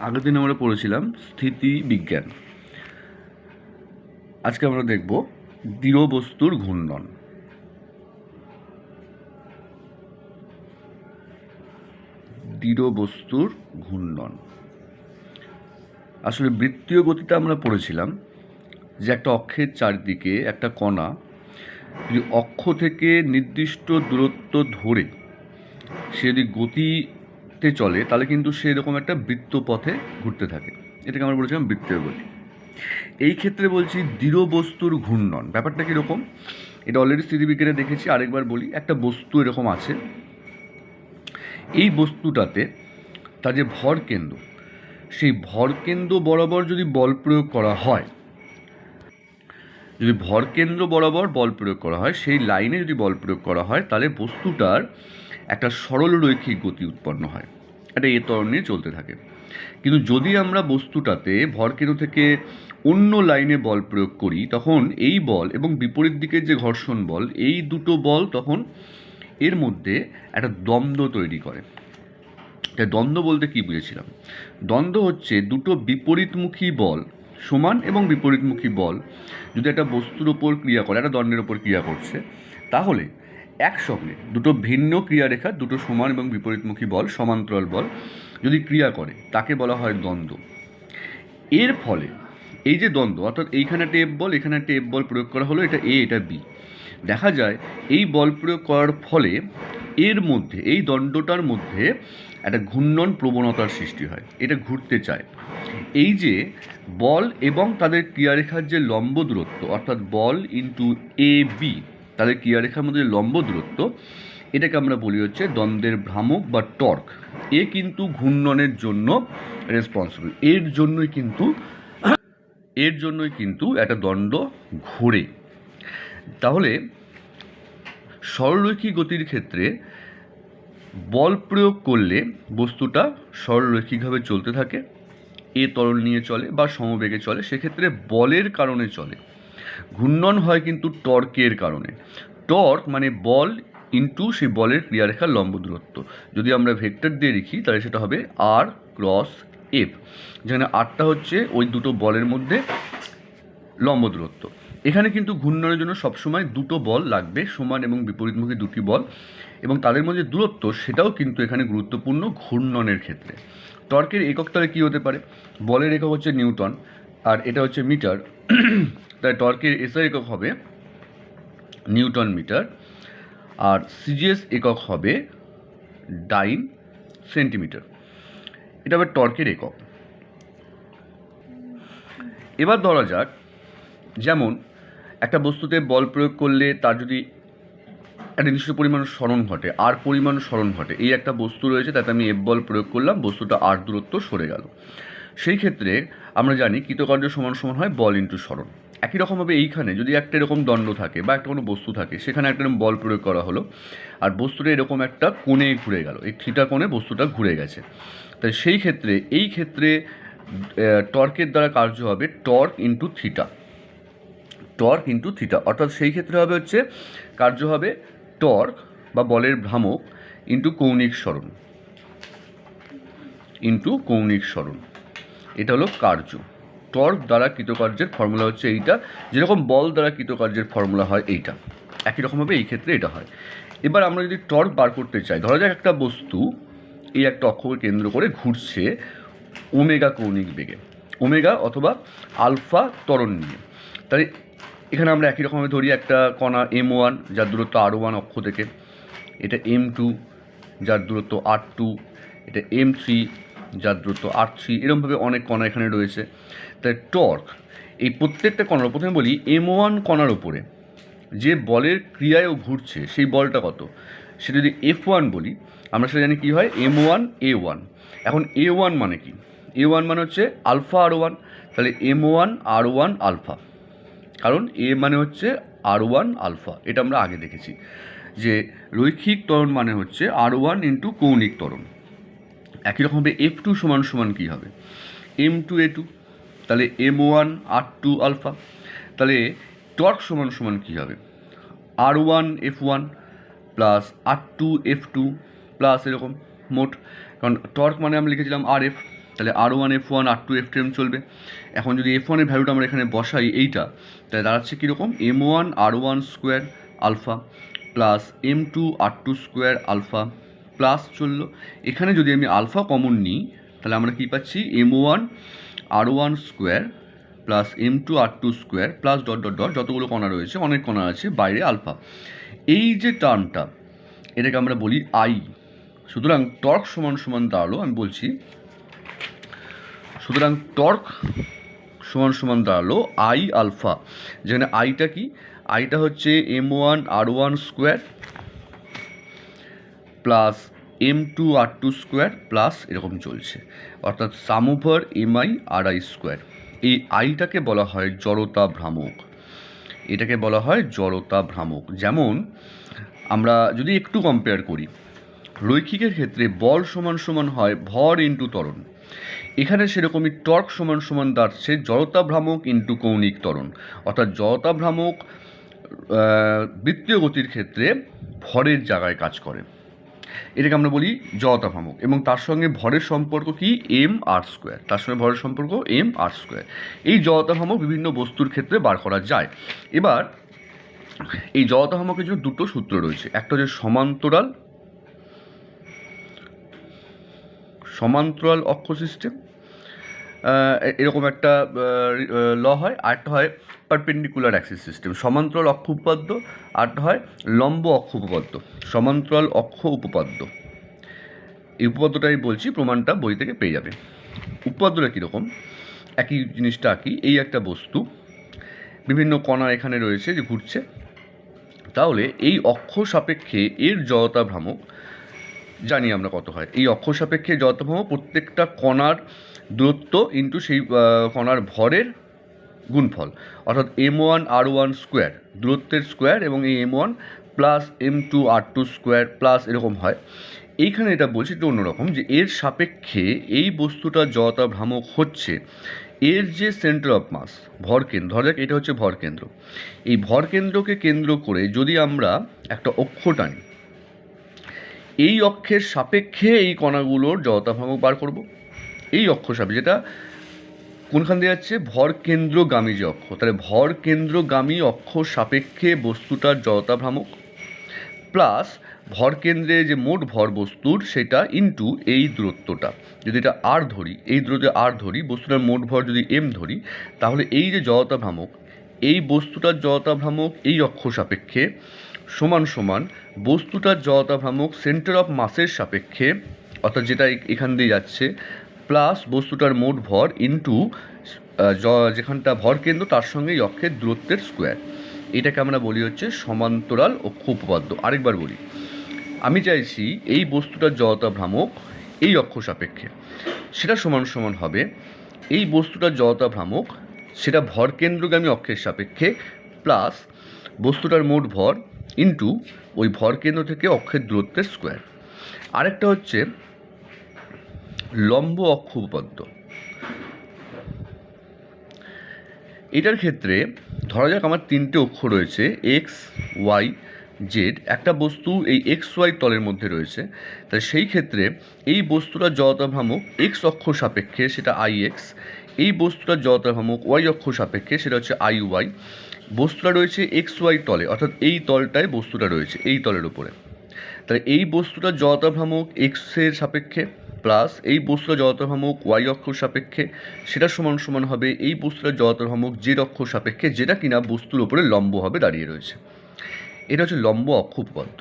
আগের দিন আমরা পড়েছিলাম স্থিতি বিজ্ঞান। আজকে আমরা দেখব দৃঢ় বস্তুর ঘূর্ণন। দৃঢ় বস্তুর ঘূর্ণন আসলে বৃত্তীয় গতিতে আমরা পড়েছিলাম যে একটা অক্ষের চারদিকে একটা কণা যদি অক্ষ থেকে নির্দিষ্ট দূরত্ব ধরে সে যদি গতিতে চলে তাহলে কিন্তু সে এরকম একটা বৃত্ত পথে ঘুরতে থাকে। এটাকে আমরা বলেছিলাম বৃত্তীয় গতি। এই ক্ষেত্রে বলছি দৃঢ় বস্তুর ঘূর্ণন। ব্যাপারটা কীরকম, এটা অলরেডি স্থিতিবিজ্ঞানে দেখেছি, আরেকবার বলি। একটা বস্তু এরকম আছে, এই বস্তুটাতে তার যে ভর কেন্দ্র, সেই ভর কেন্দ্র বরাবর যদি বল প্রয়োগ করা হয়, যদি ভর কেন্দ্র বরাবর বল প্রয়োগ করা হয়, সেই লাইনে যদি বল প্রয়োগ করা হয়, তাহলে বস্তুটার একটা সরল রৈখিক গতি উৎপন্ন হয়, এটা এ ত্বরণ নিয়ে চলতে থাকে। কিন্তু যদি আমরা বস্তুটাতে ভর কেন্দ্র থেকে অন্য লাইনে বল প্রয়োগ করি, তখন এই বল এবং বিপরীত দিকের যে ঘর্ষণ বল, এই দুটো বল তখন এর মধ্যে একটা দ্বন্দ্ব তৈরি করে। তাই দ্বন্দ্ব বলতে কী বুঝেছিলাম? দ্বন্দ্ব হচ্ছে দুটো বিপরীতমুখী বল, সমান এবং বিপরীতমুখী বল যদি একটা বস্তুর ওপর ক্রিয়া করে, একটা দণ্ডের ওপর ক্রিয়া করছে, তাহলে একসঙ্গে দুটো ভিন্ন ক্রিয়ারেখা, দুটো সমান এবং বিপরীতমুখী বল, সমান্তরাল বল যদি ক্রিয়া করে, তাকে বলা হয় দ্বন্দ্ব। এর ফলে এই যে দ্বন্দ্ব, অর্থাৎ এইখানে একটা এফ বল, এখানে একটা এফ বল প্রয়োগ করা হলো, এটা এ, এটা বি। দেখা যায় এই বল প্রয়োগ করার ফলে এর মধ্যে, এই দণ্ডটার মধ্যে একটা ঘূর্ণন প্রবণতার সৃষ্টি হয়, এটা ঘুরতে চায়। এই যে বল এবং তাদের ক্রিয়ারেখার যে লম্ব দূরত্ব, অর্থাৎ বল ইন্টু এ বি, তাদের ক্রিয়ারেখার মধ্যে লম্ব দূরত্ব, এটাকে আমরা বলি হচ্ছে দ্বন্দ্বের ভ্রামক বা টর্ক। এ কিন্তু ঘূর্ণনের জন্য রেসপন্সিবল, এর জন্যই কিন্তু একটা দণ্ড ঘোরে। তাহলে সরলরৈখিক গতির ক্ষেত্রে বল প্রয়োগ করলে বস্তুটা সরলরৈখিকভাবে চলতে থাকে, এ ত্বরণ নিয়ে চলে বা সমবেগে চলে, সেক্ষেত্রে বলের কারণে চলে। ঘূর্ণন হয় কিন্তু টর্কের কারণে। টর্ক মানে বল ইন্টু সেই বলের ক্রিয়ারেখার লম্ব দূরত্ব। যদি আমরা ভেক্টর দিয়ে লিখি তাহলে সেটা হবে আর ক্রস এফ, যেখানে আরটা হচ্ছে ওই দুটো বলের মধ্যে লম্ব দূরত্ব। এখানে কিন্তু ঘূর্ণনের জন্য সবসময় দুটো বল লাগবে, সমান এবং বিপরীতমুখী দুটি বল, এবং তাদের মধ্যে দূরত্ব সেটাও কিন্তু এখানে গুরুত্বপূর্ণ ঘূর্ণনের ক্ষেত্রে। টর্কের একক তাহলে কী হতে পারে? বলের একক হচ্ছে নিউটন, আর এটা হচ্ছে মিটার, তাই টর্কের এসআই একক হবে নিউটন মিটার, আর সিজিএস একক হবে ডাইন সেন্টিমিটার। এটা হবে টর্কের একক। এবার ধরা যাক, যেমন একটা বস্তুতে বল প্রয়োগ করলে তার যদি একটা নির্দিষ্ট পরিমাণ সরণ ঘটে, আর পরিমাণ সরণ ঘটে, এই একটা বস্তু রয়েছে, তাতে আমি এফ বল প্রয়োগ করলাম, বস্তুটা আর দূরত্ব সরে গেল। সেই ক্ষেত্রে আমরা জানি কৃতকার্য সমান সমান হয় বল ইন্টু সরণ। একই রকমভাবে এইখানে যদি একটা এরকম দণ্ড থাকে বা একটা কোনো বস্তু থাকে, সেখানে একটা এরকম বল প্রয়োগ করা হলো, আর বস্তুটা এরকম একটা কোণে ঘুরে গেল, এই থিটা কোণে বস্তুটা ঘুরে গেছে। তাই সেই ক্ষেত্রে এই ক্ষেত্রে টর্কের দ্বারা কার্য হবে torque into theta, torque into theta, অর্থাৎ সেই ক্ষেত্রে হবে হচ্ছে কার্য হবে টর্ক বা বলের ভ্রামক ইন্টু কৌণিক সরণ, এটা হলো কার্য। টর্ক দ্বারা কৃতকার্যের ফর্মুলা হচ্ছে এইটা, যেরকম বল দ্বারা কৃতকার্যের ফর্মুলা হয় এইটা, একই রকমভাবে এই ক্ষেত্রে এটা হয়। এবার আমরা যদি টর্ক বার করতে চাই, ধরা যাক একটা বস্তু এই একটা অক্ষকে কেন্দ্র করে ঘুরছে ওমেগা কৌণিক বেগে, ওমেগা অথবা আলফা ত্বরণ নিয়ে। তাই এখানে আমরা একই রকমভাবে ধরি একটা কণা M1 যার দূরত্ব R1 অক্ষ থেকে, এটা M2 যার দূরত্ব R2, এটা M3 যার দূরত্ব R3, এরকমভাবে অনেক কণা এখানে রয়েছে। তাই টর্ক এই প্রত্যেকটা কণার, প্রথমে বলি M1 কণার ওপরে যে বলের ক্রিয়ায় ও ঘুরছে সেই বলটা কত, সেটা যদি F1 বলি, আমরা সেটা জানি কী হয়, M1 A1। এখন A1 মানে কি? A1 মানে হচ্ছে আলফা R1, তাহলে M1 R1 আলফা, কারণ এ মানে হচ্ছে R1 আলফা, এটা আমরা আগে দেখেছি যে রৈখিক ত্বরণ মানে হচ্ছে R1 ইন্টু কৌণিক ত্বরণ। একই রকমভাবে F2 সমান সমান কী হবে, M2 A2, তাহলে M1 R2 আলফা। তাহলে টর্ক সমান সমান কী হবে, R1 F1 plus R2 F2 plus এরকম মোট, কারণ টর্ক মানে আমরা লিখেছিলাম RF, তাহলে R1 F1 R2 F2 চলবে। এখন যদি F1 এর ভ্যালুটা আমরা এখানে বসাই এইটা, তাহলে দাঁড়াচ্ছে কীরকম, M1 R1 square alpha plus M2 R2 square alpha plus চললো। এখানে যদি আমি আলফা কমন নিই তাহলে আমরা কী পাচ্ছি, M1 R1 square plus M2 R2 square plus dot dot dot যতগুলো কণা রয়েছে, অনেক কণা আছে বাইরে আলফা। এই যে টার্মটা এটাকে আমরা বলি আই। সুতরাং টর্ক সমান সমান দাঁড়ালো, আমি বলছি, সুতরাং টর্ক সমান সমান দাঁড়ালো আই আলফা, যেখানে আইটা কি, আইটা হচ্ছে M1 R1 square plus M2 R2 square plus এরকম চলছে, অর্থাৎ সাম ওভার MI RI স্কোয়ার। এই আইটাকে বলা হয় জড়তা ভ্রামক, এটাকে বলা হয় জড়তা ভ্রামক। যেমন আমরা যদি একটু কম্পেয়ার করি, রৈখিকের ক্ষেত্রে বল সমান সমান হয় ভর ইন্টু ত্বরণ, এখানে সেরকমই টর্ক সমান সমান দাঁড়াচ্ছে জড়তা ভ্রামক ইন্টু কৌণিক ত্বরণ, অর্থাৎ জড়তা ভ্রামক বৃত্তীয় গতির ক্ষেত্রে ভরের জায়গায় কাজ করে, এটাকে আমরা বলি জড়তা ভ্রামক। এবং তার সঙ্গে ভরের সম্পর্ক কি, M/r স্কোয়ার, তার সঙ্গে ভরের সম্পর্ক M/r স্কোয়ার। এই জড়তা ভ্রামক বিভিন্ন বস্তুর ক্ষেত্রে বার করা যায়। এবার এই জড়তা ভ্রামকের জন্য দুটো সূত্র রয়েছে, একটা হচ্ছে সমান্তরাল অক্ষ সিস্টেম, এরকম একটা ল হয়, আরেকটা হয় পারপেন্ডিকুলার অ্যাক্সিস সিস্টেম। সমান্তরাল অক্ষ উপপাদ্য, আরেকটা হয় লম্ব অক্ষ উপপাদ্য। সমান্তরাল অক্ষ উপপাদ্য, এই উপপাদ্যটা আমি বলছি, প্রমাণটা বই থেকে পেয়ে যাবে। উপপাদ্যটা কীরকম, একই জিনিসটা আঁকি, এই একটা বস্তু, বিভিন্ন কণা এখানে রয়েছে যে ঘুরছে, তাহলে এই অক্ষ সাপেক্ষে এর জড়তা ভ্রামক জানি আমরা কত হয়। এই অক্ষ সাপেক্ষে জড়তা ভ্রামক প্রত্যেকটা কণার দূরত্ব ইন্টু সেই কণার ভরের গুণফল, অর্থাৎ M1 R1 স্কোয়ার, দূরত্বের স্কোয়ার, এবং এই M1 plus M2 R2 square plus এরকম হয়। এইখানে এটা বলছি একটু অন্যরকম, যে এর সাপেক্ষে এই বস্তুটার জড়তা ভ্রামক হচ্ছে এর যে সেন্টার অফ মাস, ভরকেন্দ্র, ধরা যাক এটা হচ্ছে ভরকেন্দ্র, এই ভরকেন্দ্রকে কেন্দ্র করে যদি আমরা একটা অক্ষ টানি, এই অক্ষের সাপেক্ষে এই কণাগুলোর জড়তা ভ্রামক বার করব। এই অক্ষ সাপেক্ষে, যেটা কোনখান দিয়ে যাচ্ছে, ভরকেন্দ্রগামী যে অক্ষ, তাহলে ভরকেন্দ্রগামী অক্ষ সাপেক্ষে বস্তুটার জড়তা ভ্রামক প্লাস ভরকেন্দ্রে যে মোট ভর বস্তুর সেটা ইন্টু এই দূরত্বটা, যদি এটা আর ধরি, এই দূরত্বে আর ধরি, বস্তুটার মোট ভর যদি M ধরি, তাহলে এই যে জড়তা ভ্রামক, এই বস্তুটার জড়তা ভ্রামক এই অক্ষ সাপেক্ষে সমান সমান বস্তুটার জড়তা ভ্রামক সেন্টার অফ মাসের সাপেক্ষে, অর্থাৎ যেটা এখান দিয়ে যাচ্ছে, প্লাস বস্তুটার মোট ভর ইন্টু যেখানটা ভরকেন্দ্র তার সঙ্গে এই অক্ষের দূরত্বের স্কোয়ার। এটাকে আমরা বলি হচ্ছে সমান্তরাল অক্ষ উপপাদ্য। আরেকবার বলি, আমি চাইছি এই বস্তুটার জড়তা ভ্রামক এই অক্ষ সাপেক্ষে সেটা সমান সমান হবে এই বস্তুটার জড়তা ভ্রামক সেটা ভরকেন্দ্রগামী অক্ষের সাপেক্ষে প্লাস বস্তুটার মোট ভর ইন্টু ওই ভরকেন্দ্র থেকে অক্ষের দূরত্বের স্কোয়ার। আরেকটা হচ্ছে লম্ব অক্ষ উপপাদ্য। এটার ক্ষেত্রে ধরা যাক আমার তিনটে অক্ষ রয়েছে, এক্স, ওয়াই, জেড। একটা বস্তু এই এক্স ওয়াই তলের মধ্যে রয়েছে, তাই সেই ক্ষেত্রে এই বস্তুটার জড়তা ভ্রামক এক্স অক্ষ সাপেক্ষে সেটা আই এক্স, এই বস্তুটার জড়তা ভ্রামক ওয়াই অক্ষ সাপেক্ষে সেটা হচ্ছে আই ওয়াই। বস্তুটা রয়েছে এক্স ওয়াই তলে, অর্থাৎ এই তলটায় বস্তুটা রয়েছে, এই তলের উপরে, তাহলে এই বস্তুটার জড়তা ভ্রামক এক্সের সাপেক্ষে প্লাস এই বস্তুটার জড়তা ভ্রামক ওয়াই অক্ষ সাপেক্ষে সেটা সমান সমান হবে এই বস্তুটার জড়তা ভ্রামক জেড অক্ষ সাপেক্ষে, যেটা কিনা বস্তুর উপরে লম্বভাবে দাঁড়িয়ে রয়েছে। এটা হচ্ছে লম্ব অক্ষ উপপাদ্য।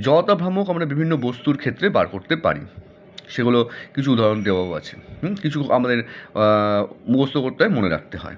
জড়তা ভ্রামক আমরা বিভিন্ন বস্তুর ক্ষেত্রে বার করতে পারি, সেগুলো কিছু উদাহরণ দেওয়াও আছে, কিছু আমাদের মুখস্থ করতে হয়, মনে রাখতে হয়।